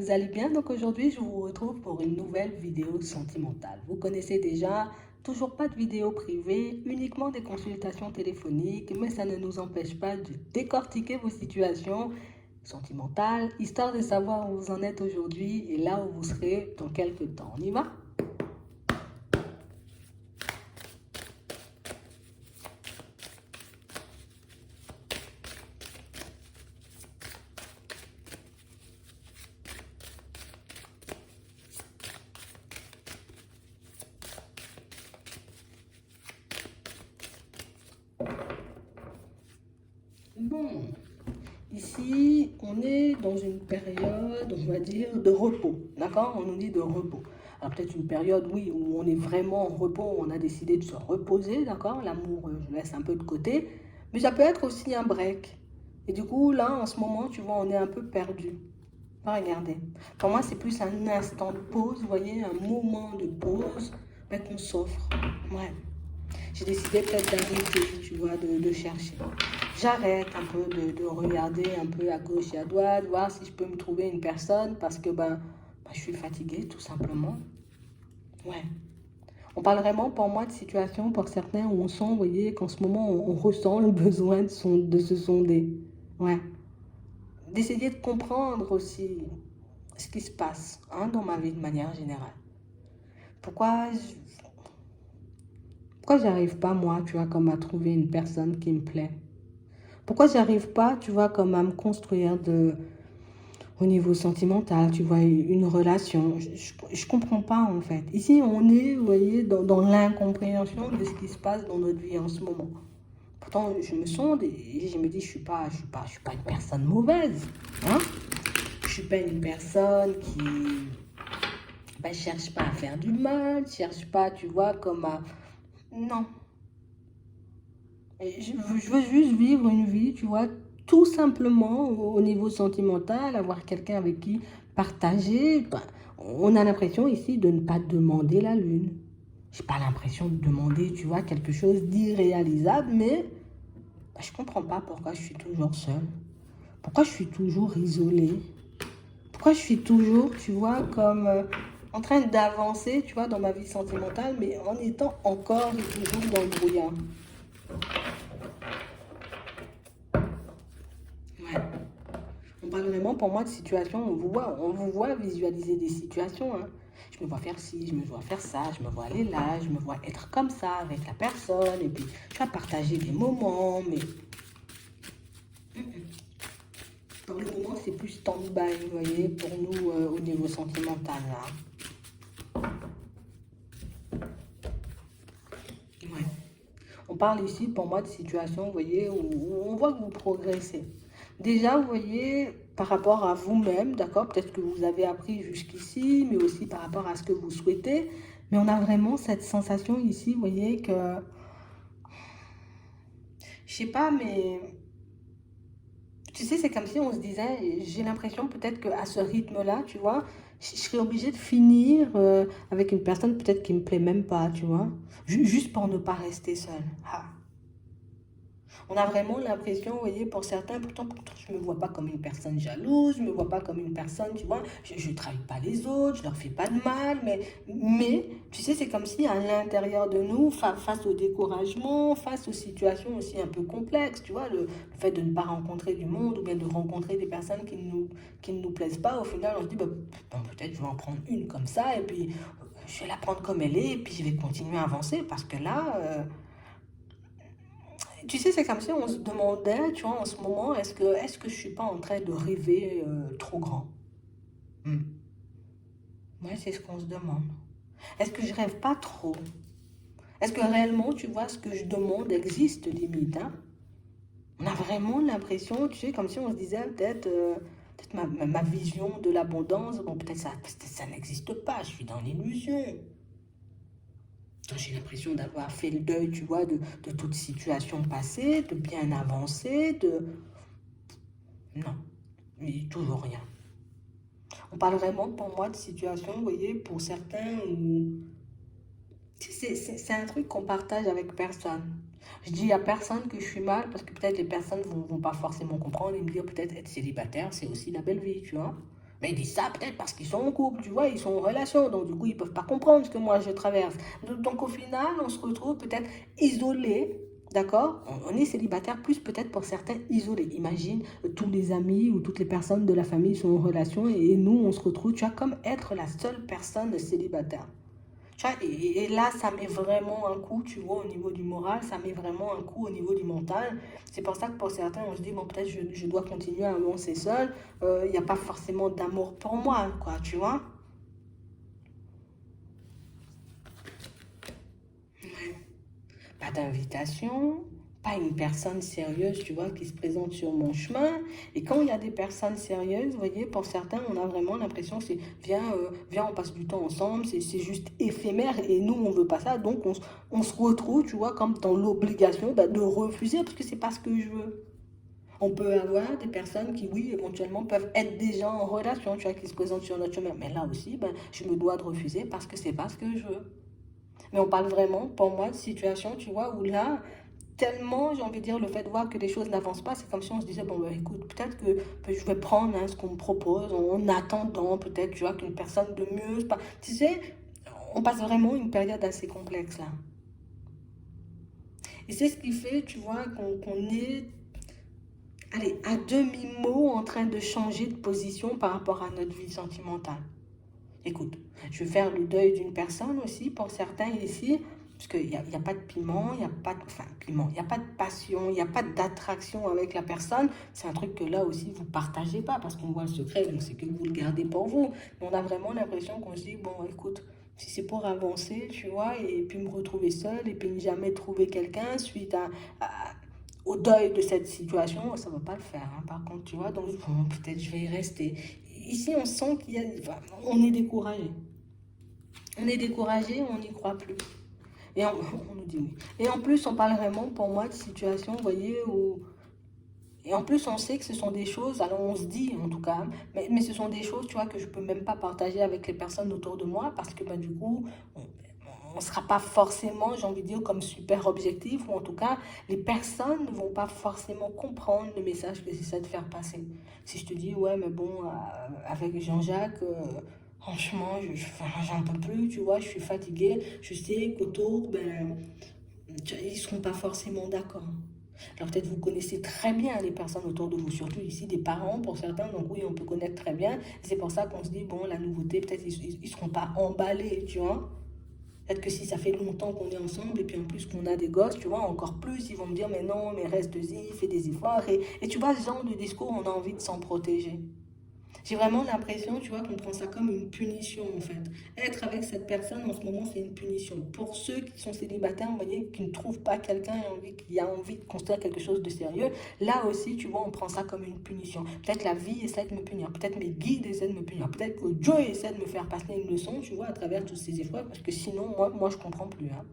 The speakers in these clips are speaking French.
vous allez bien? Donc aujourd'hui, je vous retrouve pour une nouvelle vidéo sentimentale. Vous connaissez déjà, toujours pas de vidéo privée, uniquement des consultations téléphoniques, mais ça ne nous empêche pas de décortiquer vos situations sentimentales, histoire de savoir où vous en êtes aujourd'hui et là où vous serez dans quelques temps. On y va? Bon, ici, on est dans une période, on va dire, de repos. D'accord? On nous dit de repos. Alors peut-être une période, oui, où on est vraiment en repos, où on a décidé de se reposer, d'accord? L'amour, je laisse un peu de côté. Mais ça peut être aussi un break. Et du coup, là, en ce moment, tu vois, on est un peu perdu. Regardez. Pour moi, c'est plus un instant de pause, vous voyez, un moment de pause qu'on s'offre. Ouais. J'ai décidé peut-être d'arrêter, tu vois, de chercher. J'arrête un peu de regarder un peu à gauche et à droite, voir si je peux me trouver une personne parce que je suis fatiguée tout simplement. Ouais. On parle vraiment pour moi de situations pour certains où on sent, vous voyez, qu'en ce moment on ressent le besoin de se sonder. Ouais. D'essayer de comprendre aussi ce qui se passe dans ma vie de manière générale. Pourquoi pourquoi j'arrive pas, moi, tu vois, comme à trouver une personne qui me plaît? Pourquoi j'arrive pas, tu vois, comme à me construire au niveau sentimental, tu vois, une relation? Je comprends pas, en fait. Ici, on est, vous voyez, dans l'incompréhension de ce qui se passe dans notre vie en ce moment. Pourtant, je me sonde et je me dis, je suis pas une personne mauvaise, hein? Je suis pas une personne qui, cherche pas à faire du mal, cherche pas, tu vois, comme à... Non, et je veux juste vivre une vie, tu vois, tout simplement au niveau sentimental, avoir quelqu'un avec qui partager. On a l'impression ici de ne pas demander la lune. J'ai pas l'impression de demander, tu vois, quelque chose d'irréalisable, mais je comprends pas pourquoi je suis toujours seule. Pourquoi je suis toujours isolée. Pourquoi je suis toujours, tu vois, comme en train d'avancer, tu vois, dans ma vie sentimentale, mais en étant encore et toujours dans le brouillard. Ouais. On parle vraiment pour moi de situations, on vous voit visualiser des situations. Hein. Je me vois faire ci, je me vois faire ça, je me vois aller là, je me vois être comme ça avec la personne, et puis tu vas partager des moments, mais pour le moment c'est plus stand-by, vous voyez, pour nous au niveau sentimental. Là. Ouais. On parle ici pour moi de situations, vous voyez, où on voit que vous progressez. Déjà, vous voyez, par rapport à vous-même, d'accord, peut-être que vous avez appris jusqu'ici, mais aussi par rapport à ce que vous souhaitez. Mais on a vraiment cette sensation ici, vous voyez, que, je sais pas, mais tu sais, c'est comme si on se disait, j'ai l'impression peut-être qu'à ce rythme-là, tu vois, je serais obligée de finir avec une personne peut-être qui me plaît même pas, tu vois, juste pour ne pas rester seule. Ah. On a vraiment l'impression, vous voyez, pour certains, pourtant, je ne me vois pas comme une personne jalouse, je ne me vois pas comme une personne, tu vois, je ne trahis pas les autres, je ne leur fais pas de mal, mais tu sais, c'est comme si à l'intérieur de nous, face au découragement, face aux situations aussi un peu complexes, tu vois, le fait de ne pas rencontrer du monde ou bien de rencontrer des personnes qui ne nous plaisent pas, au final, on se dit, peut-être je vais en prendre une comme ça, et puis je vais la prendre comme elle est, et puis je vais continuer à avancer, parce que là... tu sais, c'est comme si on se demandait, tu vois, en ce moment, est-ce que je suis pas en train de rêver trop grand? Hmm. Ouais, c'est ce qu'on se demande. Est-ce que je rêve pas trop? Est-ce que réellement, tu vois, ce que je demande existe limite, hein? On a vraiment l'impression, tu sais, comme si on se disait peut-être ma vision de l'abondance, bon, peut-être ça n'existe pas, je suis dans l'illusion. J'ai l'impression d'avoir fait le deuil, tu vois, de toute situation passée, de bien avancer, de... Non, mais toujours rien. On parle vraiment pour moi de situation, vous voyez, pour certains où c'est un truc qu'on partage avec personne. Je dis à personne que je suis mal parce que peut-être les personnes vont pas forcément comprendre et me dire peut-être être célibataire, c'est aussi la belle vie, tu vois. Mais ils disent ça peut-être parce qu'ils sont en couple, tu vois, ils sont en relation, donc du coup, ils ne peuvent pas comprendre ce que moi je traverse. Donc au final, on se retrouve peut-être isolés, d'accord? On est célibataire, plus peut-être pour certains isolés. Imagine, tous les amis ou toutes les personnes de la famille sont en relation et nous, on se retrouve, tu vois, comme être la seule personne célibataire. Tu vois, et là, ça met vraiment un coup, tu vois, au niveau du moral, ça met vraiment un coup au niveau du mental. C'est pour ça que pour certains, on se dit, bon, peut-être je dois continuer à avancer seul. Il n'y a pas forcément d'amour pour moi, quoi, tu vois. Pas d'invitation, pas une personne sérieuse, tu vois, qui se présente sur mon chemin. Et quand il y a des personnes sérieuses, vous voyez, pour certains, on a vraiment l'impression que c'est viens, on passe du temps ensemble, c'est juste éphémère et nous, on veut pas ça. Donc, on se retrouve, tu vois, comme dans l'obligation bah, de refuser parce que c'est pas ce que je veux. On peut avoir des personnes qui, oui, éventuellement peuvent être déjà en relation, tu vois, qui se présentent sur notre chemin. Mais là aussi, ben, je me dois de refuser parce que c'est pas ce que je veux. Mais on parle vraiment, pour moi, de situation, tu vois, où là, tellement, j'ai envie de dire, le fait de voir que les choses n'avancent pas, c'est comme si on se disait, bon, bah, écoute, peut-être que je vais prendre hein, ce qu'on me propose en attendant, peut-être, tu vois, qu'une personne de mieux. Tu sais, on passe vraiment une période assez complexe là. Et c'est ce qui fait, tu vois, qu'on est, allez, à demi-mot en train de changer de position par rapport à notre vie sentimentale. Écoute, je vais faire le deuil d'une personne aussi, pour certains ici, parce qu'il n'y a pas de piment, il n'y a pas de, enfin, piment, il n'y a pas de passion, il n'y a pas d'attraction avec la personne. C'est un truc que là aussi, vous ne partagez pas, parce qu'on voit le secret, donc c'est que vous le gardez pour vous. Mais on a vraiment l'impression qu'on se dit, bon, écoute, si c'est pour avancer, tu vois, et puis me retrouver seule, et puis ne jamais trouver quelqu'un suite au deuil de cette situation, ça ne va pas le faire, hein, par contre, tu vois, donc bon, peut-être je vais y rester. Ici, on sent qu'il y a, enfin, on est découragé. On est découragé, on n'y croit plus. Et on nous dit oui. Et en plus, on parle vraiment, pour moi, de situations, vous voyez, où... Et en plus, on sait que ce sont des choses, alors on se dit en tout cas, mais ce sont des choses, tu vois, que je ne peux même pas partager avec les personnes autour de moi parce que, ben, du coup, on ne sera pas forcément, j'ai envie de dire, comme super objectif, ou en tout cas, les personnes ne vont pas forcément comprendre le message que j'essaie de faire passer. Si je te dis, ouais, mais bon, avec Jean-Jacques, franchement, j'en peux plus, tu vois, je suis fatiguée, je sais qu'autour, ben, ils ne seront pas forcément d'accord. Alors peut-être vous connaissez très bien les personnes autour de vous, surtout ici des parents pour certains, donc oui, on peut connaître très bien. C'est pour ça qu'on se dit, bon, la nouveauté, peut-être ils ne seront pas emballés, tu vois. Peut-être que si ça fait longtemps qu'on est ensemble et puis en plus qu'on a des gosses, tu vois, encore plus, ils vont me dire, mais non, mais reste-y, fais des efforts. Et tu vois, ce genre de discours, on a envie de s'en protéger. J'ai vraiment l'impression, tu vois, qu'on prend ça comme une punition, en fait. Être avec cette personne, en ce moment, c'est une punition. Pour ceux qui sont célibataires, vous voyez, qui ne trouvent pas quelqu'un qui a envie de construire quelque chose de sérieux, là aussi, tu vois, on prend ça comme une punition. Peut-être la vie essaie de me punir, peut-être mes guides essaient de me punir, peut-être que Dieu essaie de me faire passer une leçon, tu vois, à travers tous ces efforts, parce que sinon, moi je comprends plus, hein.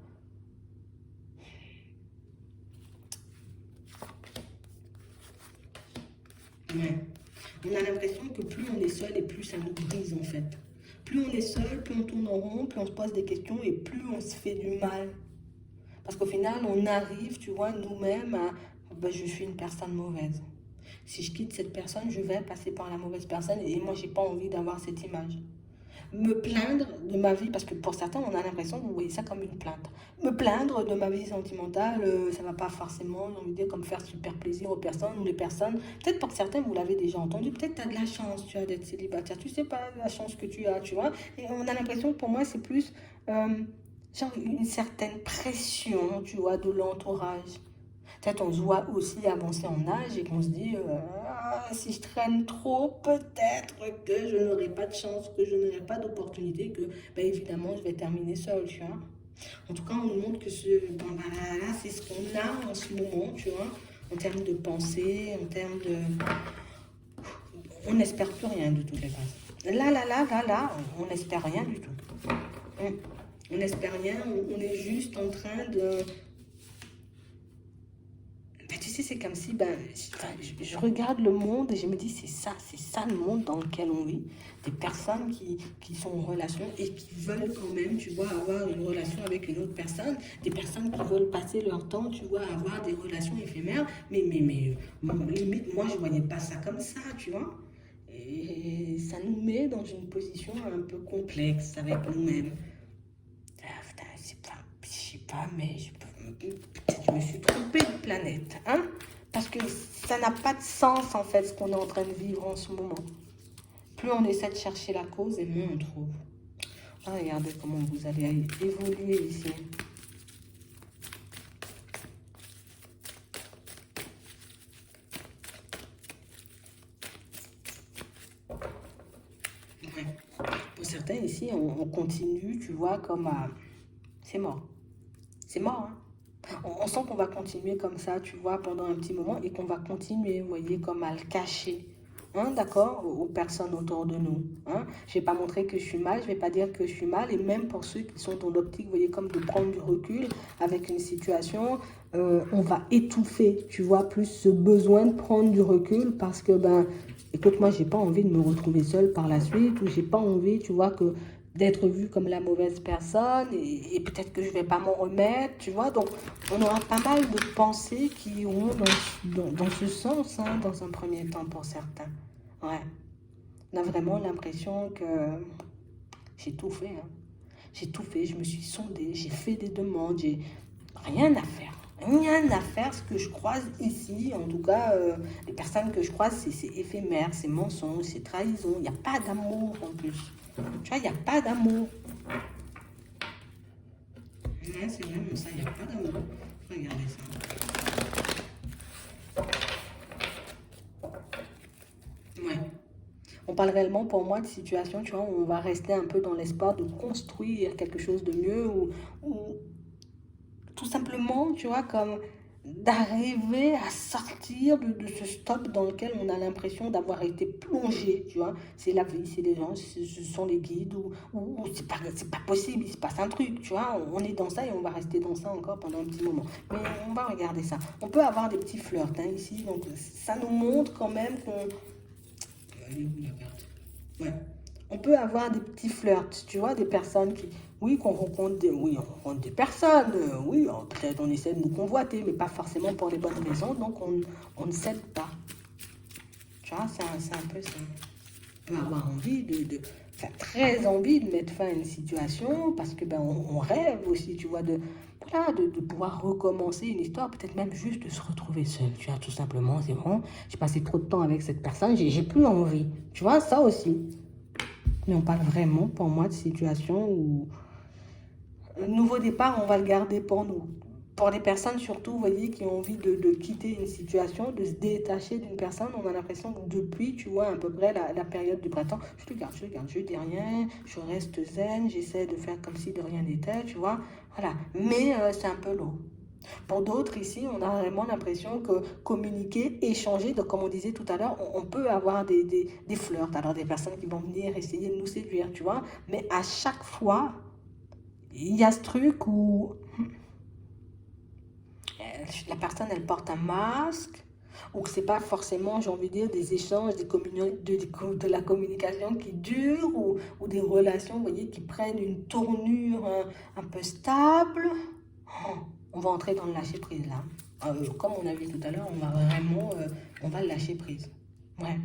Ouais. On a l'impression que plus on est seul et plus ça nous brise en fait. Plus on est seul, plus on tourne en rond, plus on se pose des questions et plus on se fait du mal. Parce qu'au final, on arrive, tu vois, nous-mêmes à ben, je suis une personne mauvaise. Si je quitte cette personne, je vais passer par la mauvaise personne et moi, j'ai pas envie d'avoir cette image. Me plaindre de ma vie, parce que pour certains, on a l'impression que vous voyez ça comme une plainte. Me plaindre de ma vie sentimentale, ça va pas forcément, j'ai envie de dire, comme faire super plaisir aux personnes ou les personnes. Peut-être pour certains, vous l'avez déjà entendu, peut-être tu as de la chance, tu as d'être célibataire, tu sais pas la chance que tu as, tu vois. Et on a l'impression que pour moi, c'est plus genre une certaine pression, tu vois, de l'entourage. Peut-être on se voit aussi avancer en âge et qu'on se dit, si je traîne trop, peut-être que je n'aurai pas de chance, que je n'aurai pas d'opportunité, que ben, évidemment je vais terminer seule, tu vois. En tout cas, on nous montre que ben, ben, là, c'est ce qu'on a en ce moment, tu vois, en termes de pensée, en termes de... On n'espère plus rien de toutes les façons. Là, on n'espère rien du tout. On n'espère rien, on est juste en train de... Ben, tu sais, c'est comme si ben, je regarde le monde et je me dis, c'est ça le monde dans lequel on vit. Des personnes qui sont en relation et qui veulent quand même, tu vois, avoir une relation avec une autre personne. Des personnes qui veulent passer leur temps, tu vois, à avoir des relations éphémères. Mais limite, moi, je ne voyais pas ça comme ça, tu vois. Et ça nous met dans une position un peu complexe avec nous-mêmes. Ah, putain, je sais pas, mais peut-être je me suis trompée de planète, hein? Parce que ça n'a pas de sens, en fait, ce qu'on est en train de vivre en ce moment. Plus on essaie de chercher la cause, et moins on trouve. Ah, regardez comment vous allez évoluer ici. Ouais. Pour certains ici, on continue, tu vois, comme à... C'est mort. C'est mort, hein. On sent qu'on va continuer comme ça, tu vois, pendant un petit moment et qu'on va continuer, vous voyez, comme à le cacher. Hein, d'accord, aux personnes autour de nous. Hein. Je ne vais pas montrer que je suis mal, je ne vais pas dire que je suis mal. Et même pour ceux qui sont dans l'optique, vous voyez, comme de prendre du recul avec une situation, on va étouffer, tu vois, plus ce besoin de prendre du recul parce que, ben, écoute, moi, j'ai pas envie de me retrouver seule par la suite ou j'ai pas envie, tu vois, que d'être vue comme la mauvaise personne et peut-être que je vais pas m'en remettre, tu vois. Donc, on aura pas mal de pensées qui iront dans ce sens, hein, dans un premier temps pour certains. Ouais, on a vraiment l'impression que j'ai tout fait, hein. J'ai tout fait, je me suis sondée, j'ai fait des demandes, j'ai rien à faire. Rien à faire, ce que je croise ici, en tout cas, les personnes que je croise, c'est éphémère, c'est mensonge, c'est trahison, il n'y a pas d'amour en plus. Tu vois, il n'y a pas d'amour. Ouais, c'est vraiment ça, il n'y a pas d'amour. Regardez ça. Ouais. On parle réellement pour moi de situation, tu vois, où on va rester un peu dans l'espoir de construire quelque chose de mieux ou tout simplement, tu vois, comme d'arriver à sortir de ce stop dans lequel on a l'impression d'avoir été plongé, tu vois. C'est la vie, c'est les gens, ce sont les guides ou c'est pas possible, il se passe un truc, tu vois. On est dans ça et on va rester dans ça encore pendant un petit moment. Mais on va regarder ça. On peut avoir des petits flirts hein, ici, donc ça nous montre quand même qu'on... Elle est où la carte? Ouais. On peut avoir des petits flirts, tu vois, des personnes qui, oui, qu'on rencontre des, oui, on rencontre des personnes, oui, peut-être on essaie de nous convoiter, mais pas forcément pour les bonnes raisons, donc on ne cède pas. Tu vois, c'est un peu ça. On peut avoir envie enfin, très envie de mettre fin à une situation parce que ben on rêve aussi, tu vois, voilà, de pouvoir recommencer une histoire, peut-être même juste de se retrouver seul, tu vois, tout simplement, c'est bon, j'ai passé trop de temps avec cette personne, j'ai plus envie, tu vois, ça aussi. Mais on parle vraiment, pour moi, de situation où un nouveau départ, on va le garder pour nous. Pour les personnes surtout, vous voyez, qui ont envie de quitter une situation, de se détacher d'une personne, on a l'impression que depuis, tu vois, à peu près la période du printemps, je le garde, je dis rien, je reste zen, j'essaie de faire comme si de rien n'était, tu vois. Voilà. Mais c'est un peu lourd. Pour d'autres ici, on a vraiment l'impression que communiquer, échanger, donc comme on disait tout à l'heure, on peut avoir des flirts, alors des personnes qui vont venir essayer de nous séduire, tu vois, mais à chaque fois, il y a ce truc où la personne, elle porte un masque, ou que c'est pas forcément, j'ai envie de dire, des échanges, de la communication qui dure, ou des relations, vous voyez, qui prennent une tournure un peu stable. Oh, on va entrer dans le lâcher prise là. Comme on a vu tout à l'heure, on va vraiment, on va le lâcher prise. Ouais.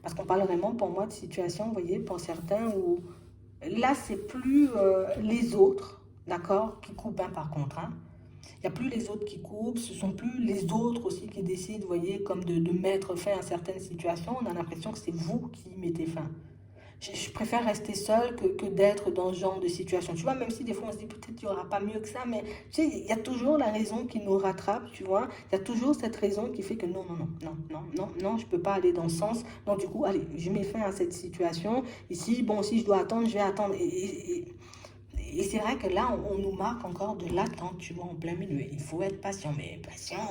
Parce qu'on parle vraiment pour moi de situation, vous voyez, pour certains où là c'est plus les autres, d'accord, qui coupent hein, par contre. Hein. Il n'y a plus les autres qui coupent, ce sont plus les autres aussi qui décident, vous voyez, comme de mettre fin à certaines situations. On a l'impression que c'est vous qui y mettez fin. Je préfère rester seule que d'être dans ce genre de situation. Tu vois, même si des fois on se dit peut-être qu'il n'y aura pas mieux que ça, mais tu sais, il y a toujours la raison qui nous rattrape, tu vois. Il y a toujours cette raison qui fait que non, non, non, non, non, non, non, je ne peux pas aller dans ce sens. Donc du coup, allez, je mets fin à cette situation. Ici, bon, si je dois attendre, je vais attendre. Et c'est vrai que là, on nous marque encore de l'attente, tu vois, en plein milieu. Il faut être patient, mais patient,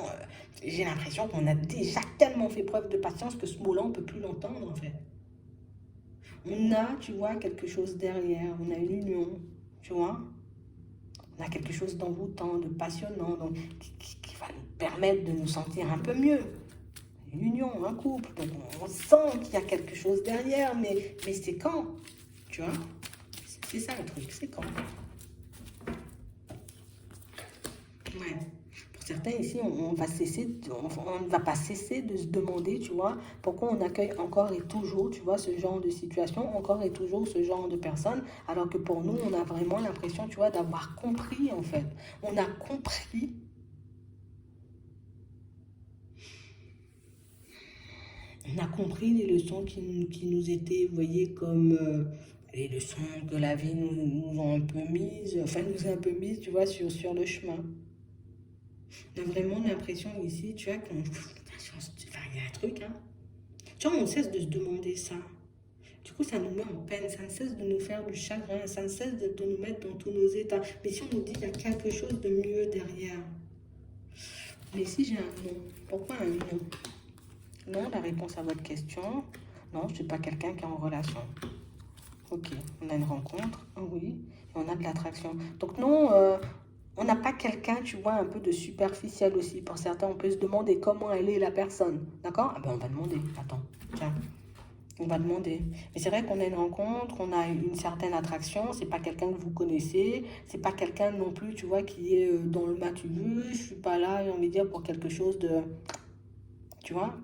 j'ai l'impression qu'on a déjà tellement fait preuve de patience que ce mot-là, on ne peut plus l'entendre, en fait. On a, tu vois, quelque chose derrière, on a une union, tu vois. On a quelque chose d'envoûtant, de passionnant, donc, qui va nous permettre de nous sentir un peu mieux. Une union, un couple, donc on sent qu'il y a quelque chose derrière, mais c'est quand, tu vois. C'est ça le truc, c'est quand. Ouais. certains ici, on ne va pas cesser de se demander, tu vois, pourquoi on accueille encore et toujours, tu vois, ce genre de situation, encore et toujours ce genre de personnes, alors que pour nous, on a vraiment l'impression, tu vois, d'avoir compris, en fait. On a compris. On a compris les leçons qui nous étaient, vous voyez, comme les leçons que la vie nous a un peu mises, enfin nous a un peu mises, tu vois, sur le chemin. On a vraiment l'impression ici, tu vois, il y a un truc, hein. Tu vois, on cesse de se demander ça. Du coup, ça nous met en peine, ça ne cesse de nous faire du chagrin, ça ne cesse de nous mettre dans tous nos états. Mais si on nous dit qu'il y a quelque chose de mieux derrière. Mais ici, j'ai un non. Pourquoi un non? Non, la réponse à votre question, non, je ne suis pas quelqu'un qui est en relation. Ok, on a une rencontre, oui, et on a de l'attraction. Donc non, on n'a pas quelqu'un, tu vois, un peu de superficiel aussi. Pour certains, on peut se demander comment elle est la personne. D'accord? Ah ben on va demander. Attends, tiens, on va demander. Mais c'est vrai qu'on a une rencontre, on a une certaine attraction. C'est pas quelqu'un que vous connaissez. C'est pas quelqu'un non plus, tu vois, qui est dans le matu. Je suis pas là, j'ai envie de dire, pour quelque chose de... Tu vois?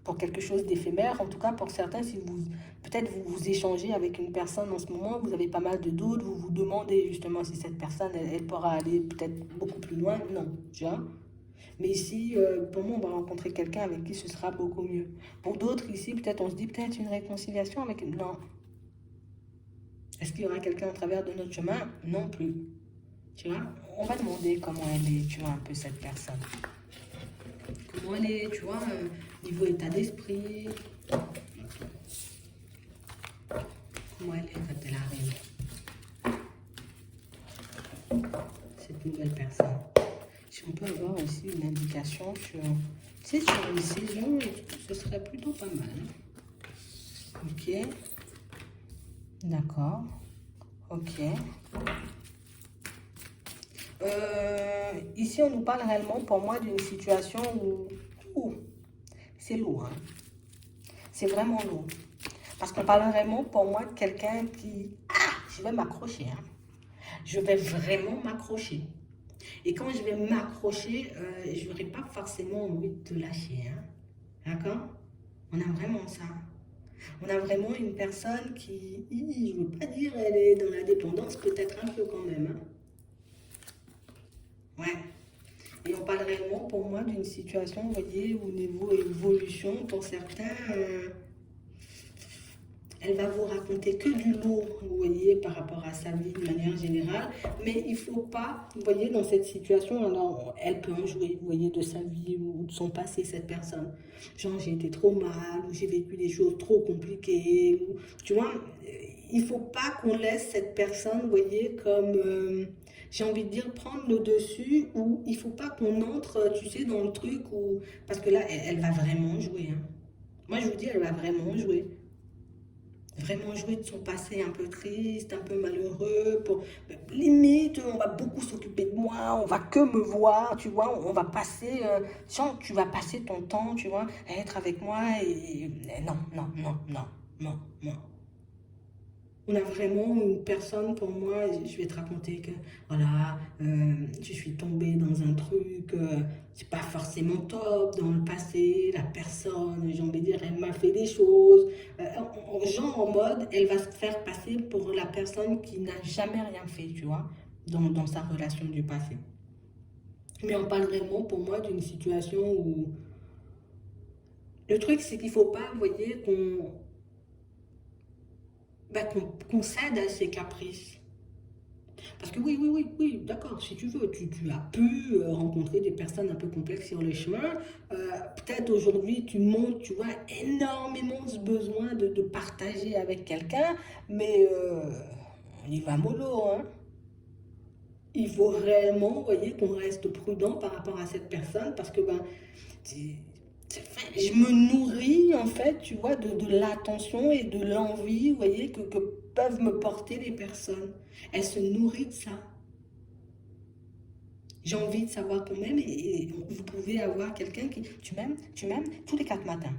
Pour quelque chose d'éphémère. En tout cas, pour certains, si vous peut-être vous échangez avec une personne en ce moment, vous avez pas mal de doutes, vous vous demandez justement si cette personne, elle pourra aller peut-être beaucoup plus loin. Non, tu vois. Mais ici, pour moi, on va rencontrer quelqu'un avec qui ce sera beaucoup mieux. Pour d'autres, ici, peut-être on se dit peut-être une réconciliation avec... Non. Est-ce qu'il y aura quelqu'un au travers de notre chemin? Non plus. Tu vois, on va demander comment elle est, tu vois, un peu cette personne. Comment elle est, tu vois, niveau état d'esprit. Comment elle est quand elle arrive, cette nouvelle personne. Si on peut avoir aussi une indication sur, tu sais, sur les saisons, ce serait plutôt pas mal. Ok. D'accord. Ok. Ici, on nous parle réellement, pour moi, d'une situation où c'est lourd. Hein. C'est vraiment lourd. Parce qu'on parle vraiment, pour moi, de quelqu'un qui... Ah, je vais m'accrocher. Hein. Je vais vraiment m'accrocher. Et quand je vais m'accrocher, je n'aurai pas forcément envie de te lâcher. Hein. D'accord? On a vraiment ça. On a vraiment une personne qui, je ne veux pas dire elle est dans la dépendance, peut-être un peu quand même. Hein. Ouais. Et on parle réellement pour moi d'une situation, vous voyez, au niveau évolution, pour certains, elle va vous raconter que du lourd, vous voyez, par rapport à sa vie de manière générale. Mais il ne faut pas, vous voyez, dans cette situation, alors elle peut en jouer, vous voyez, de sa vie ou de son passé, cette personne. Genre, j'ai été trop mal, ou j'ai vécu des choses trop compliquées. Ou, tu vois, il ne faut pas qu'on laisse cette personne, vous voyez, comme... j'ai envie de dire prendre le dessus, ou il ne faut pas qu'on entre, tu sais, dans le truc où... Parce que là, elle va vraiment jouer. Hein. Moi, je vous dis, elle va vraiment jouer. Vraiment jouer de son passé un peu triste, un peu malheureux. Pour... Limite, on va beaucoup s'occuper de moi, on va que me voir, tu vois, on va passer, tu vas passer ton temps, tu vois, à être avec moi et non, non, non, non, non, non. On a vraiment une personne, pour moi, je vais te raconter que, voilà, je suis tombée dans un truc, c'est pas forcément top dans le passé, la personne, j'ai envie de dire, elle m'a fait des choses, genre en mode, elle va se faire passer pour la personne qui n'a jamais rien fait, tu vois, dans sa relation du passé. Mais on parle vraiment, pour moi, d'une situation où, le truc, c'est qu'il faut pas, vous voyez, qu'on cède à ses caprices. Parce que oui, d'accord, si tu veux, tu as pu rencontrer des personnes un peu complexes sur le chemin. Peut-être aujourd'hui, tu montres, tu vois, énormément ce besoin de partager avec quelqu'un, mais on y va mollo, hein. Il faut réellement, vous voyez, qu'on reste prudent par rapport à cette personne, parce que ben, je me nourris, en fait, tu vois, de l'attention et de l'envie, vous voyez, que peuvent me porter les personnes. Elles se nourrissent de ça. J'ai envie de savoir quand même, et vous pouvez avoir quelqu'un qui... Tu m'aimes tous les 4 matins.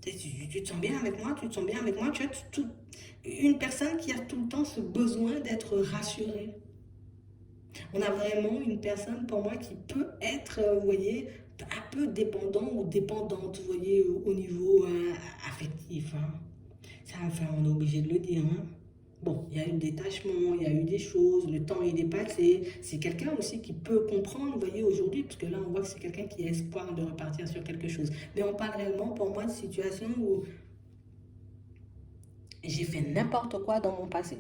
Tu te sens bien avec moi, tu te sens bien avec moi. Tu as une personne qui a tout le temps ce besoin d'être rassurée. On a vraiment une personne, pour moi, qui peut être, vous voyez, un peu dépendant ou dépendante, vous voyez, au niveau affectif, hein. Ça, enfin, on est obligé de le dire, hein. Bon, il y a eu des détachement, il y a eu des choses, le temps il est passé. C'est quelqu'un aussi qui peut comprendre, vous voyez, aujourd'hui, parce que là, on voit que c'est quelqu'un qui a espoir de repartir sur quelque chose. Mais on parle réellement, pour moi, de situations où j'ai fait n'importe quoi dans mon passé.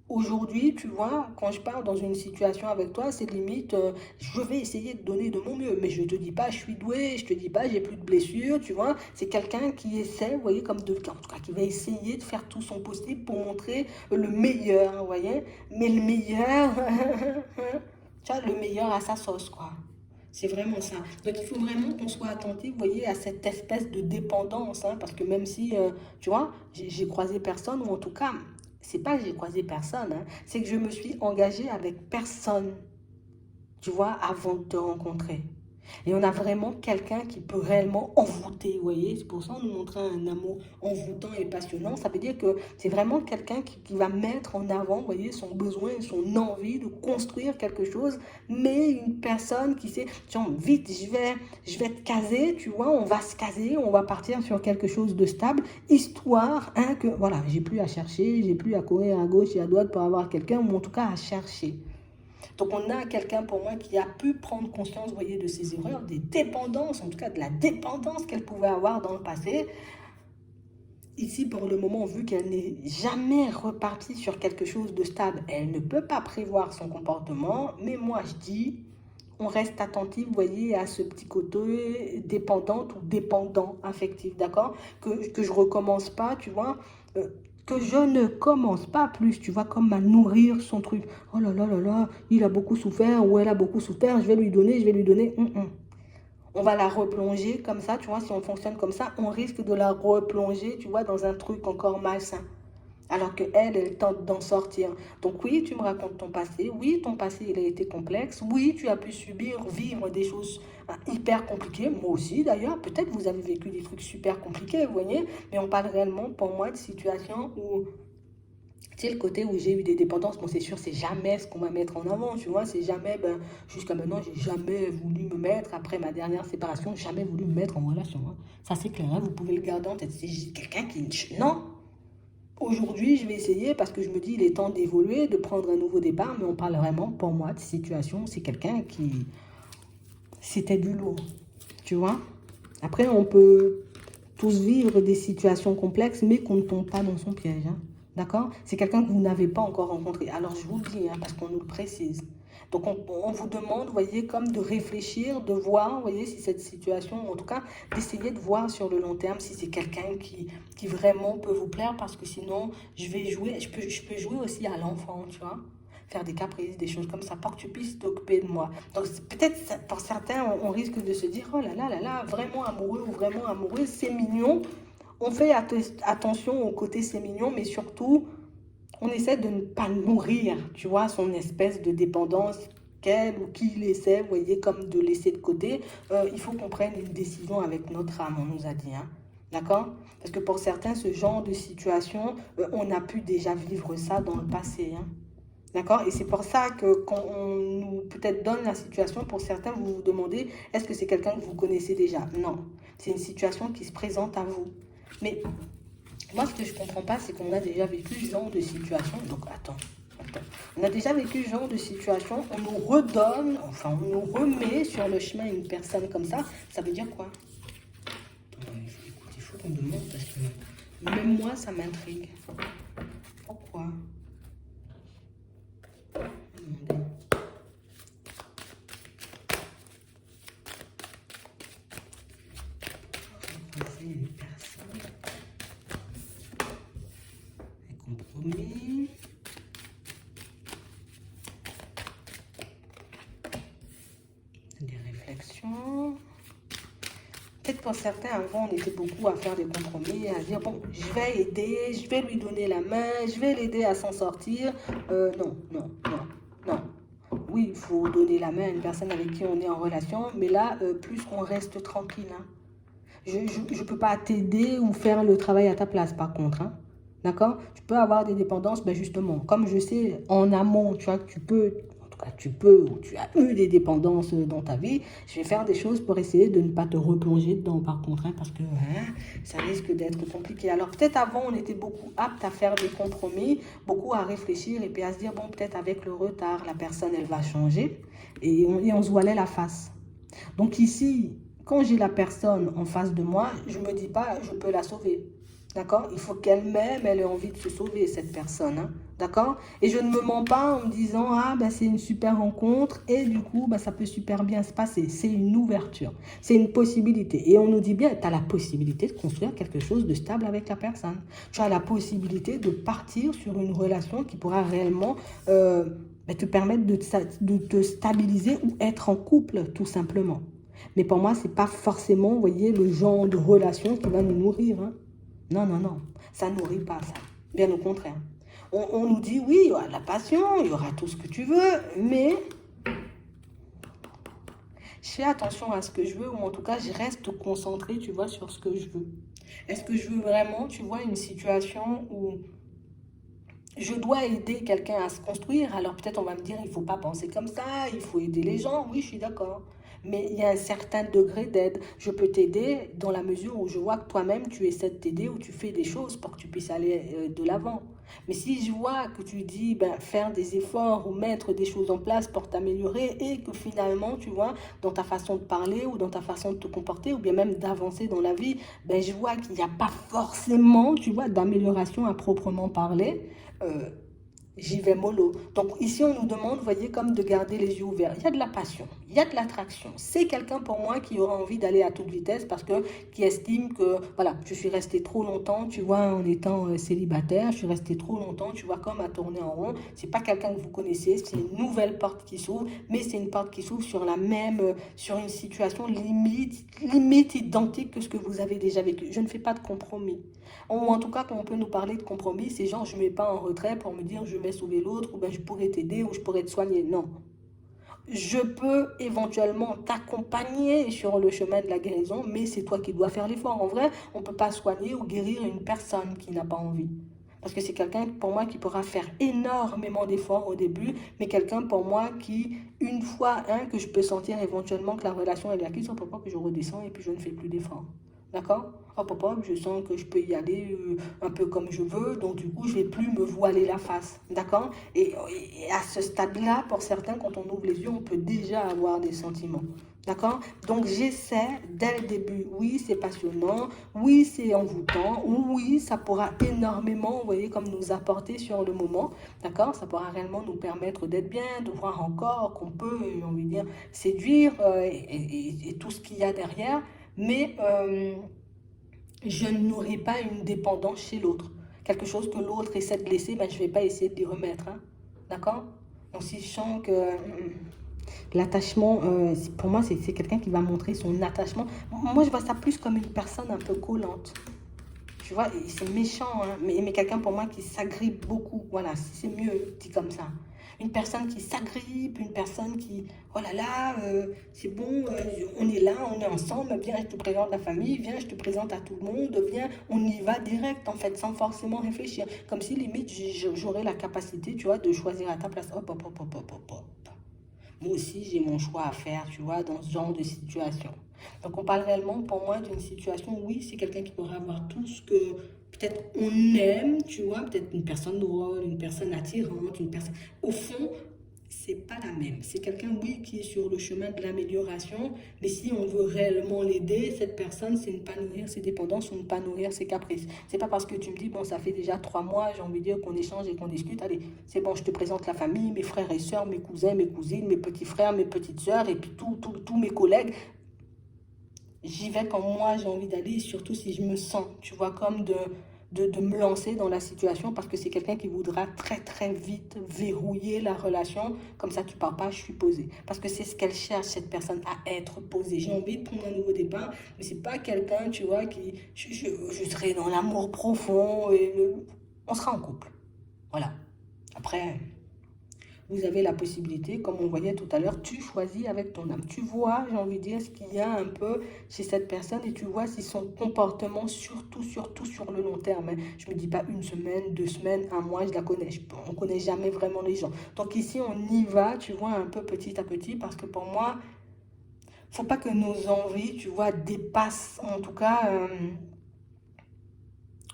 Aujourd'hui, tu vois, quand je pars dans une situation avec toi, c'est limite, je vais essayer de donner de mon mieux. Mais je te dis pas, je suis doué, je te dis pas, j'ai plus de blessures, tu vois. C'est quelqu'un qui essaie, vous voyez, comme de, en tout cas, qui va essayer de faire tout son possible pour montrer le meilleur, vous voyez. Mais le meilleur, tu vois, le meilleur à sa sauce, quoi. C'est vraiment ça. Donc il faut vraiment qu'on soit attentif, vous voyez, à cette espèce de dépendance, hein, parce que même si, tu vois, j'ai croisé personne, ou en tout cas, c'est pas que j'ai croisé personne, hein, c'est que je me suis engagée avec personne, tu vois, avant de te rencontrer. Et on a vraiment quelqu'un qui peut réellement envoûter, vous voyez. C'est pour ça qu'on nous montre un amour envoûtant et passionnant. Ça veut dire que c'est vraiment quelqu'un qui va mettre en avant, vous voyez, son besoin, son envie de construire quelque chose. Mais une personne qui sait, tiens, vite, je vais te caser, tu vois, on va se caser, on va partir sur quelque chose de stable, histoire, hein, que, voilà, j'ai plus à chercher, j'ai plus à courir à gauche et à droite pour avoir quelqu'un, ou en tout cas à chercher. Donc on a quelqu'un pour moi qui a pu prendre conscience, vous voyez, de ses erreurs, des dépendances, en tout cas de la dépendance qu'elle pouvait avoir dans le passé. Ici, pour le moment, vu qu'elle n'est jamais repartie sur quelque chose de stable, elle ne peut pas prévoir son comportement. Mais moi, je dis, on reste attentif, vous voyez, à ce petit côté dépendante ou dépendant affectif, d'accord, que je recommence pas, tu vois, que je ne commence pas plus, tu vois, comme à nourrir son truc. Oh là là là là, il a beaucoup souffert ou elle a beaucoup souffert, je vais lui donner, je vais lui donner. On va la replonger comme ça, tu vois, si on fonctionne comme ça, on risque de la replonger, tu vois, dans un truc encore malsain. Alors qu'elle, elle tente d'en sortir. Donc oui, tu me racontes ton passé. Oui, ton passé, il a été complexe. Oui, tu as pu subir, vivre des choses hyper compliquées. Moi aussi, d'ailleurs. Peut-être vous avez vécu des trucs super compliqués, vous voyez. Mais on parle réellement, pour moi, de situations où, tu sais, le côté où j'ai eu des dépendances, bon, c'est sûr, c'est jamais ce qu'on va mettre en avant, tu vois. C'est jamais, ben, jusqu'à maintenant, j'ai jamais voulu me mettre, après ma dernière séparation, jamais voulu me mettre en relation, hein. Ça, c'est clair, hein, vous pouvez le garder en tête. C'est quelqu'un qui... Non. Aujourd'hui, je vais essayer parce que je me dis il est temps d'évoluer, de prendre un nouveau départ, mais on parle vraiment, pour moi, de situation. C'est quelqu'un qui... C'était du lourd, tu vois. Après, on peut tous vivre des situations complexes, mais qu'on ne tombe pas dans son piège, hein. D'accord? C'est quelqu'un que vous n'avez pas encore rencontré. Alors, je vous le dis, hein, parce qu'on nous le précise. Donc, on vous demande, vous voyez, comme de réfléchir, de voir, vous voyez, si cette situation, en tout cas, d'essayer de voir sur le long terme si c'est quelqu'un qui vraiment peut vous plaire, parce que sinon, je peux jouer aussi à l'enfant, tu vois, faire des caprices, des choses comme ça, pour que tu puisses t'occuper de moi. Donc, peut-être, pour certains, on risque de se dire, oh là là, vraiment amoureux ou vraiment amoureuse, c'est mignon. On fait attention au côté c'est mignon, mais surtout, on essaie de ne pas nourrir, tu vois, son espèce de dépendance qu'elle ou qu'il essaie, vous voyez, comme de laisser de côté. Il faut qu'on prenne une décision avec notre âme, on nous a dit, hein. D'accord? Parce que pour certains, ce genre de situation, on a pu déjà vivre ça dans le passé, hein. D'accord? Et c'est pour ça que quand on nous peut-être donne la situation, pour certains, vous vous demandez, est-ce que c'est quelqu'un que vous connaissez déjà? Non. C'est une situation qui se présente à vous. Mais moi, ce que je ne comprends pas, c'est qu'on a déjà vécu ce genre de situation. Donc, attends. On a déjà vécu ce genre de situation. On nous redonne, enfin, on nous remet sur le chemin une personne comme ça. Ça veut dire quoi? Il faut qu'on demande parce que même moi, ça m'intrigue. Pourquoi? Une personne. Un compromis. Des réflexions. Peut-être pour certains, avant, on était beaucoup à faire des compromis, à dire, bon, je vais aider, je vais lui donner la main, je vais l'aider à s'en sortir. Non, non, non, non. Oui, il faut donner la main à une personne avec qui on est en relation, mais là, plus on reste tranquille, hein. Je ne peux pas t'aider ou faire le travail à ta place, par contre, hein. D'accord? Tu peux avoir des dépendances, ben justement, comme je sais en amont, tu vois, que tu peux cas tu peux, ou tu as eu des dépendances dans ta vie, je vais faire des choses pour essayer de ne pas te replonger dedans par contre, parce que ça risque d'être compliqué. Alors peut-être avant, on était beaucoup apte à faire des compromis, beaucoup à réfléchir et puis à se dire, bon, peut-être avec le retard, la personne, elle va changer et on se voilait la face. Donc ici, quand j'ai la personne en face de moi, je ne me dis pas, je peux la sauver. D'accord? Il faut qu'elle-même, elle ait envie de se sauver, cette personne. Hein? D'accord? Et je ne me mens pas en me disant, ah, ben, c'est une super rencontre et du coup, ben, ça peut super bien se passer. C'est une ouverture. C'est une possibilité. Et on nous dit bien, tu as la possibilité de construire quelque chose de stable avec la personne. Tu as la possibilité de partir sur une relation qui pourra réellement te permettre de te stabiliser ou être en couple, tout simplement. Mais pour moi, ce n'est pas forcément, vous voyez, le genre de relation qui va nous nourrir. Hein. Non, non, non. Ça ne nourrit pas ça. Bien au contraire. On nous dit, oui, il y aura de la passion, il y aura tout ce que tu veux, mais je fais attention à ce que je veux, ou en tout cas, je reste concentrée, tu vois, sur ce que je veux. Est-ce que je veux vraiment, tu vois, une situation où je dois aider quelqu'un à se construire? Alors peut-être on va me dire, il ne faut pas penser comme ça, il faut aider les gens. Oui, je suis d'accord. Mais il y a un certain degré d'aide. Je peux t'aider dans la mesure où je vois que toi-même, tu essaies de t'aider ou tu fais des choses pour que tu puisses aller de l'avant. Mais si je vois que tu dis faire des efforts ou mettre des choses en place pour t'améliorer et que finalement, tu vois, dans ta façon de parler ou dans ta façon de te comporter ou bien même d'avancer dans la vie, je vois qu'il n'y a pas forcément, tu vois, d'amélioration à proprement parler. J'y vais mollo. Donc ici, on nous demande, vous voyez, comme de garder les yeux ouverts. Il y a de la passion, il y a de l'attraction. C'est quelqu'un pour moi qui aura envie d'aller à toute vitesse parce que qui estime que, voilà, je suis restée trop longtemps, tu vois, en étant célibataire, je suis restée trop longtemps, tu vois, comme à tourner en rond. C'est pas quelqu'un que vous connaissez, c'est une nouvelle porte qui s'ouvre, mais c'est une porte qui s'ouvre sur la même, sur une situation limite identique que ce que vous avez déjà vécu. Je ne fais pas de compromis. Ou en tout cas, quand on peut nous parler de compromis, c'est genre, je ne mets pas en retrait pour me dire, je vais sauver l'autre, ou je pourrais t'aider, ou je pourrais te soigner. Non. Je peux éventuellement t'accompagner sur le chemin de la guérison, mais c'est toi qui dois faire l'effort. En vrai, on ne peut pas soigner ou guérir une personne qui n'a pas envie. Parce que c'est quelqu'un, pour moi, qui pourra faire énormément d'efforts au début, mais quelqu'un, pour moi, qui, une fois, que je peux sentir éventuellement que la relation est acquise, c'est pourquoi que je redescends et puis je ne fais plus d'efforts. D'accord? Hop, hop, hop, je sens que je peux y aller un peu comme je veux, donc du coup, je ne vais plus me voiler la face. D'accord? Et à ce stade-là, pour certains, quand on ouvre les yeux, on peut déjà avoir des sentiments. D'accord? Donc j'essaie dès le début, oui c'est passionnant, oui c'est envoûtant, oui ça pourra énormément, vous voyez, comme nous apporter sur le moment, d'accord? Ça pourra réellement nous permettre d'être bien, de voir encore qu'on peut, on veut dire, séduire et tout ce qu'il y a derrière, mais je ne nourris pas une dépendance chez l'autre. Quelque chose que l'autre essaie de laisser, je ne vais pas essayer de lui remettre, hein? D'accord? Donc si je sens que l'attachement, pour moi, c'est quelqu'un qui va montrer son attachement. Moi, je vois ça plus comme une personne un peu collante. Tu vois, c'est méchant, hein, mais quelqu'un pour moi qui s'agrippe beaucoup. Voilà, c'est mieux dit comme ça. Une personne qui s'agrippe, une personne qui, oh là là, c'est bon, on est là, on est ensemble, viens, je te présente la famille, viens, je te présente à tout le monde, viens, on y va direct, en fait, sans forcément réfléchir. Comme si, limite, j'aurais la capacité, tu vois, de choisir à ta place. Hop, hop, hop, hop, hop, hop, hop. Moi aussi, j'ai mon choix à faire, tu vois, dans ce genre de situation. Donc, on parle réellement, pour moi, d'une situation, oui, c'est quelqu'un qui pourrait avoir tout ce que peut-être on aime, tu vois, peut-être une personne drôle, une personne attirante, une personne... Au fond, c'est pas la même. C'est quelqu'un, oui, qui est sur le chemin de l'amélioration, mais si on veut réellement l'aider, cette personne, c'est ne pas nourrir ses dépendances ou ne pas nourrir ses caprices. C'est pas parce que tu me dis, bon, ça fait déjà 3 mois, j'ai envie de dire qu'on échange et qu'on discute, allez, c'est bon, je te présente la famille, mes frères et sœurs, mes cousins, mes cousines, mes petits frères, mes petites sœurs, et puis tous mes collègues. J'y vais quand moi j'ai envie d'aller, surtout si je me sens, tu vois, comme de me lancer dans la situation parce que c'est quelqu'un qui voudra très très vite verrouiller la relation. Comme ça, tu pars pas, je suis posée. Parce que c'est ce qu'elle cherche, cette personne, à être posée. J'ai envie de prendre un nouveau départ, mais c'est pas quelqu'un, tu vois, qui... Je serai dans l'amour profond et on sera en couple. Voilà. Après... vous avez la possibilité, comme on voyait tout à l'heure, tu choisis avec ton âme. Tu vois, j'ai envie de dire, ce qu'il y a un peu chez cette personne et tu vois si son comportement, surtout sur le long terme, hein. Je ne me dis pas une semaine, 2 semaines, un mois, je la connais. On ne connaît jamais vraiment les gens. Donc ici, on y va, tu vois, un peu petit à petit, parce que pour moi, faut pas que nos envies, tu vois, dépassent, en tout cas,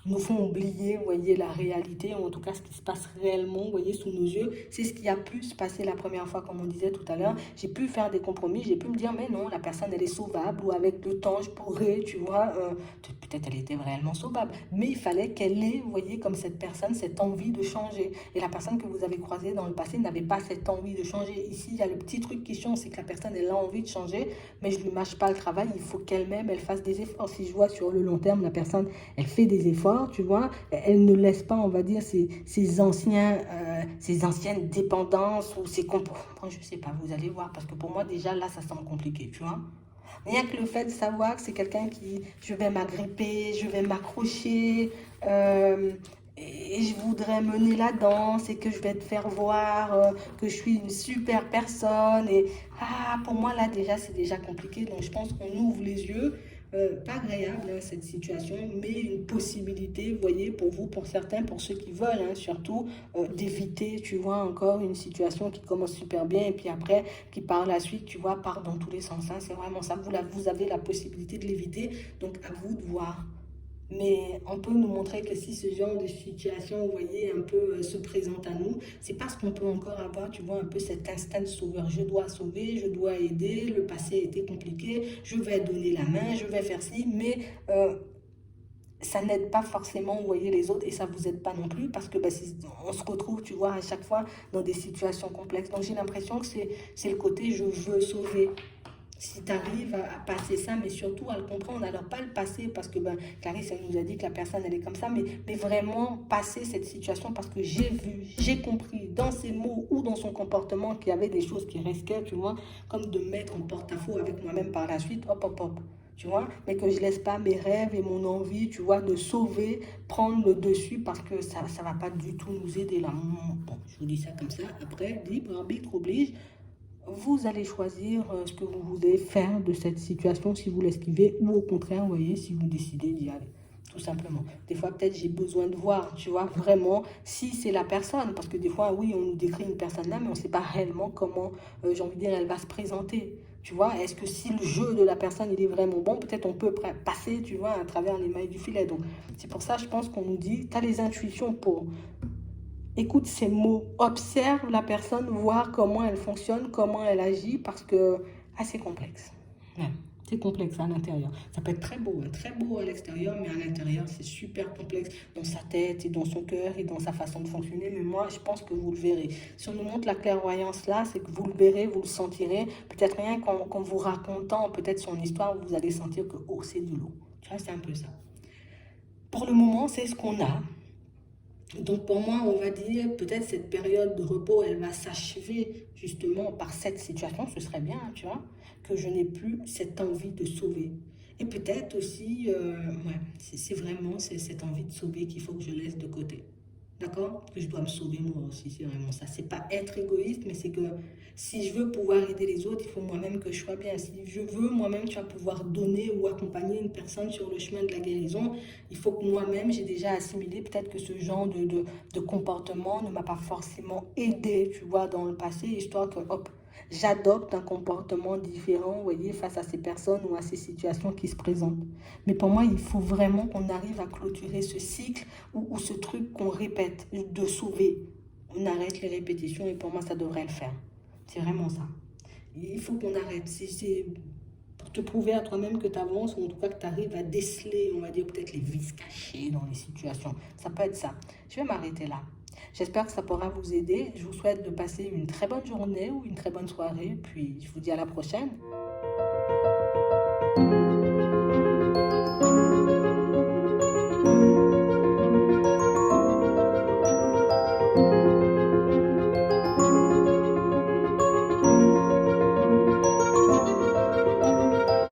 nous font oublier, vous voyez, la réalité, ou en tout cas ce qui se passe réellement, vous voyez, sous nos yeux. C'est ce qui a pu se passer la première fois, comme on disait tout à l'heure. J'ai pu faire des compromis, j'ai pu me dire, mais non, la personne, elle est sauvable, ou avec le temps, je pourrais, tu vois, peut-être elle était réellement sauvable, mais il fallait qu'elle ait, vous voyez, comme cette personne, cette envie de changer. Et la personne que vous avez croisée dans le passé n'avait pas cette envie de changer. Ici, il y a le petit truc qui change, c'est que la personne, elle a envie de changer, mais je ne lui mâche pas le travail, il faut qu'elle-même, elle fasse des efforts. Si je vois sur le long terme, la personne, elle fait des efforts, tu vois, elle ne laisse pas, on va dire, ses anciennes dépendances ou ses comportements, je sais pas, vous allez voir, parce que pour moi, déjà, là, ça semble compliqué, tu vois. Rien que le fait de savoir que c'est quelqu'un qui, je vais m'agripper, je vais m'accrocher, et je voudrais mener la danse et que je vais te faire voir que je suis une super personne. Et pour moi, là, déjà, c'est déjà compliqué. Donc, je pense qu'on ouvre les yeux. Pas agréable, hein, cette situation, mais une possibilité, vous voyez, pour vous, pour certains, pour ceux qui veulent, hein, surtout, d'éviter, tu vois, encore une situation qui commence super bien et puis après, qui par la suite, tu vois, part dans tous les sens. Hein, c'est vraiment ça. Vous avez la possibilité de l'éviter, donc à vous de voir. Mais on peut nous montrer que si ce genre de situation, vous voyez, un peu se présente à nous, c'est parce qu'on peut encore avoir, tu vois, un peu cet instinct de sauveur. Je dois sauver, je dois aider, le passé a été compliqué, je vais donner la main, je vais faire ci, mais ça n'aide pas forcément, vous voyez, les autres et ça ne vous aide pas non plus parce que on se retrouve, tu vois, à chaque fois dans des situations complexes. Donc j'ai l'impression que c'est le côté je veux sauver. Si tu arrives à passer ça, mais surtout à le comprendre, alors pas le passer parce que Clarisse, elle nous a dit que la personne, elle est comme ça, mais vraiment passer cette situation parce que j'ai vu, j'ai compris dans ses mots ou dans son comportement qu'il y avait des choses qui risquaient, tu vois, comme de mettre en porte-à-faux avec moi-même par la suite, hop, hop, hop. Tu vois, mais que je laisse pas mes rêves et mon envie, tu vois, de sauver, prendre le dessus parce que ça va pas du tout nous aider là. Bon, je vous dis ça comme ça. Après, libre arbitre oblige. Vous allez choisir ce que vous voulez faire de cette situation, si vous l'esquivez, ou au contraire, vous voyez, si vous décidez d'y aller, tout simplement. Des fois, peut-être, j'ai besoin de voir, tu vois, vraiment, si c'est la personne, parce que des fois, oui, on nous décrit une personne là, mais on ne sait pas réellement comment, j'ai envie de dire, elle va se présenter. Tu vois, est-ce que si le jeu de la personne, il est vraiment bon, peut-être on peut passer, tu vois, à travers les mailles du filet. Donc, c'est pour ça, je pense qu'on nous dit, tu as les intuitions pour... Écoute ces mots, observe la personne, voir comment elle fonctionne, comment elle agit, parce que c'est complexe. Ouais, c'est complexe à l'intérieur. Ça peut être très beau à l'extérieur, mais à l'intérieur, c'est super complexe dans sa tête et dans son cœur et dans sa façon de fonctionner. Mais moi, je pense que vous le verrez. Si on nous montre la clairvoyance là, c'est que vous le verrez, vous le sentirez. Peut-être rien qu'en vous racontant peut-être son histoire, vous allez sentir que, oh, c'est de l'eau. Tu vois, c'est un peu ça. Pour le moment, c'est ce qu'on a. Donc pour moi, on va dire, peut-être cette période de repos, elle va s'achever justement par cette situation. Ce serait bien, tu vois, que je n'ai plus cette envie de sauver. Et peut-être aussi, ouais, c'est vraiment cette envie de sauver qu'il faut que je laisse de côté. D'accord? Que je dois me sauver moi aussi, c'est vraiment ça. C'est pas être égoïste, mais c'est que si je veux pouvoir aider les autres, il faut moi-même que je sois bien. Si je veux moi-même, tu vas pouvoir donner ou accompagner une personne sur le chemin de la guérison, il faut que moi-même, j'ai déjà assimilé peut-être que ce genre de comportement ne m'a pas forcément aidé, tu vois, dans le passé, histoire que, hop, j'adopte un comportement différent, vous voyez, face à ces personnes ou à ces situations qui se présentent. Mais pour moi, il faut vraiment qu'on arrive à clôturer ce cycle ou ce truc qu'on répète, de sauver. On arrête les répétitions et pour moi, ça devrait le faire. C'est vraiment ça. Il faut qu'on arrête. C'est pour te prouver à toi-même que tu avances ou en tout cas que tu arrives à déceler, on va dire, peut-être les vices cachés dans les situations. Ça peut être ça. Je vais m'arrêter là. J'espère que ça pourra vous aider. Je vous souhaite de passer une très bonne journée ou une très bonne soirée. Puis je vous dis à la prochaine.